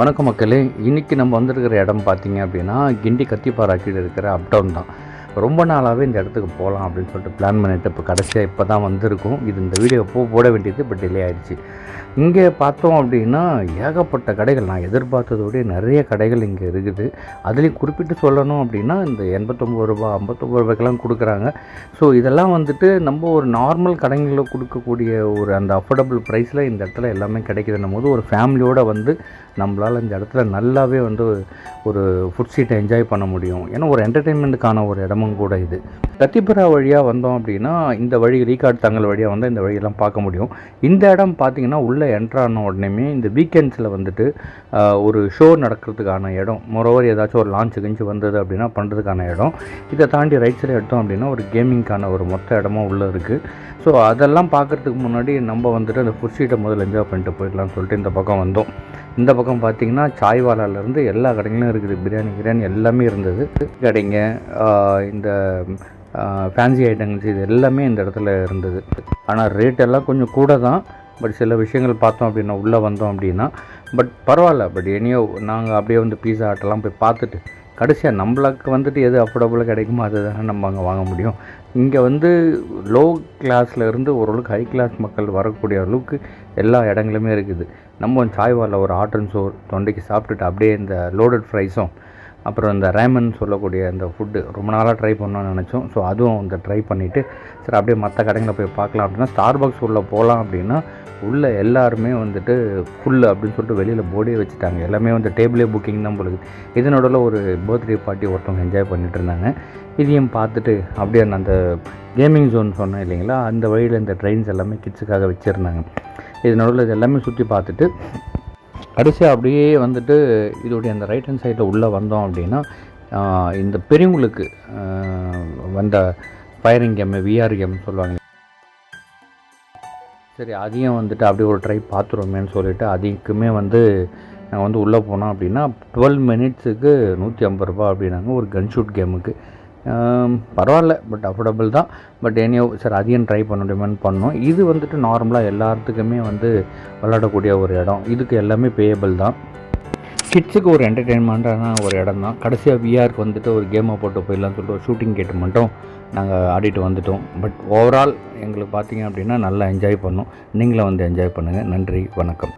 வணக்கம் மக்களே, இன்றைக்கி நம்ம வந்திருக்கிற இடம் பார்த்திங்க அப்படின்னா கிண்டி கத்திப்பாரா கீழே இருக்கிற அப்டவுன் தான். ரொம்ப நாளாகவே இந்த இடத்துக்கு போகலாம் அப்படின்னு சொல்லிட்டு பிளான் பண்ணிவிட்டு இப்போ கடைசியாக இப்போ தான் வந்திருக்கும். இது இந்த வீடியோ போட வேண்டியது பட் டிலே ஆகிடுச்சு. இங்கே பார்த்தோம் அப்படின்னா ஏகப்பட்ட கடைகள், நான் எதிர்பார்த்ததோடைய நிறைய கடைகள் இங்கே இருக்குது. அதுலேயும் குறிப்பிட்டு சொல்லணும் அப்படின்னா இந்த ரூபா 59 ரூபாய்க்கெல்லாம் கொடுக்குறாங்க. ஸோ இதெல்லாம் வந்துட்டு நம்ம ஒரு நார்மல் கடைகளில் கொடுக்கக்கூடிய ஒரு அந்த அஃபோர்டபுள் ப்ரைஸில் இந்த இடத்துல எல்லாமே கிடைக்குதுன்னும் போது ஒரு ஃபேமிலியோடு வந்து நம்மளால் இந்த இடத்துல நல்லாவே வந்து ஒரு ஃபுட் ஸ்ட்ரீட்டை என்ஜாய் பண்ண முடியும். ஏன்னா ஒரு என்டர்டெயின்மெண்ட்டுக்கான ஒரு இடமும் கூட இது. கத்திப்புரா வழியாக வந்தோம் அப்படின்னா இந்த வழி ரீகார்டு தங்கள் வழியாக வந்தால் இந்த வழியெல்லாம் பார்க்க முடியும். இந்த இடம் பார்த்திங்கன்னா உள்ளே என்ட்ரான உடனேமே இந்த வீக்கெண்ட்ஸில் வந்துட்டு ஒரு ஷோ நடக்கிறதுக்கான இடம், மொரோவர் ஏதாச்சும் ஒரு லான்ச்சு கிஞ்சு வந்தது அப்படின்னா பண்ணுறதுக்கான இடம். இதை தாண்டி ரைட் சைடு எடுத்தோம் அப்படின்னா ஒரு கேமிங்க்கான ஒரு மொத்த இடமும் உள்ளே இருக்குது. ஸோ அதெல்லாம் பார்க்குறதுக்கு முன்னாடி நம்ம வந்துட்டு அந்த ஃபுட் ஸ்ட்ரீட்டை முதல்ல என்ஜாய் பண்ணிட்டு போயிடலாம்னு சொல்லிட்டு இந்த பக்கம் வந்தோம். இந்த பக்கம் பார்த்திங்கன்னா சாய்வாலாலேருந்து எல்லா கடைகளும் இருக்குது. பிரியாணி எல்லாமே இருந்தது. கடைங்க, இந்த ஃபேன்சி ஐட்டங்கள்ஸ் இது எல்லாமே இந்த இடத்துல இருந்தது. ஆனால் ரேட் எல்லாம் கொஞ்சம் கூட தான். பட் சில விஷயங்கள் பார்த்தோம் அப்படின்னா உள்ளே வந்தோம் அப்படின்னா பட் பரவாயில்ல. பட் எனியோ நாங்கள் அப்படியே வந்து பீஸா ஹட்டெல்லாம் போய் பார்த்துட்டு கடைசியாக நம்மளுக்கு வந்துட்டு எது அஃபோர்டபுளாக கிடைக்குமோ அதை தானே நம்ம அங்கே வாங்க முடியும். இங்கே வந்து லோ கிளாஸில் இருந்து ஓரளவுக்கு ஹை கிளாஸ் மக்கள் வரக்கூடிய அளவுக்கு எல்லா இடங்களுமே இருக்குது. நம்ம சாய்வாலில் ஒரு ஹாட் அண்ட் சோர் தொண்டைக்கு சாப்பிட்டுட்டு அப்படியே இந்த லோடட் ஃப்ரைஸும் அப்புறம் இந்த ரேமன் சொல்லக்கூடிய அந்த ஃபுட்டு ரொம்ப நாளாக ட்ரை பண்ணோன்னு நினச்சோம். ஸோ அதுவும் இந்த ட்ரை பண்ணிவிட்டு சரி அப்படியே மற்ற கடைங்களை போய் பார்க்கலாம் அப்படின்னா ஸ்டார் பாக்ஸ் உள்ளே போகலாம் அப்படின்னா உள்ளே எல்லாருமே வந்துட்டு ஃபுல்லு அப்படின்னு சொல்லிட்டு வெளியில் போர்டே வச்சுட்டாங்க. எல்லாமே வந்து டேபிளே புக்கிங் தான் போலுது. இதனோட ஒரு பர்த்டே பார்ட்டி ஒருத்தவங்க என்ஜாய் பண்ணிகிட்டு இருந்தாங்க. இதையும் பார்த்துட்டு அப்படியே அந்த கேமிங் ஜோன் சொன்னேன் இல்லைங்களா, அந்த வழியில் இந்த ட்ரெயின்ஸ் எல்லாமே கிட்ஸுக்காக வச்சுருந்தாங்க. இதனோட இது எல்லாமே சுற்றி பார்த்துட்டு கடைசியாக அப்படியே வந்துட்டு இதோடைய அந்த ரைட் ஹேண்ட் சைடில் உள்ளே வந்தோம் அப்படின்னா இந்த பெரியவங்களுக்கு வந்த ஃபயரிங் கேமு, விஆர் கேம் சொல்லுவாங்க. சரி அதையும் வந்துட்டு அப்படியே ஒரு ட்ரை பார்த்துருவோமேன்னு சொல்லிவிட்டு அதுக்குமே வந்து நாங்கள் வந்து உள்ளே போனோம் அப்படின்னா 12 மினிட்ஸுக்கு 150 ரூபா அப்படின்னாங்க ஒரு கன் ஷூட் கேமுக்கு. பரவாயில்ல, பட் அஃபோர்டபுள் தான். பட் எனியோ சரி அதையும் ட்ரை பண்ண முடியுமான்னு பண்ணோம். இது வந்துட்டு நார்மலாக எல்லாத்துக்குமே வந்து விளையாடக்கூடிய ஒரு இடம். இதுக்கு எல்லாமே பேயபிள் தான். கிட்ஸுக்கு ஒரு என்டர்டெயின்மெண்ட்டான ஒரு இடம் தான். கடைசியாக விஆருக்கு வந்துட்டு ஒரு கேமை போட்டு போயிடலாம்னு சொல்லிட்டு ஒரு ஷூட்டிங் கேட்டு மட்டும் நாங்கள் ஆடிட்டு வந்துட்டோம். பட் ஓவரால் எங்களுக்கு பார்த்திங்க அப்படின்னா நல்லா என்ஜாய் பண்ணோம். நீங்களும் வந்து என்ஜாய் பண்ணுங்கள். நன்றி, வணக்கம்.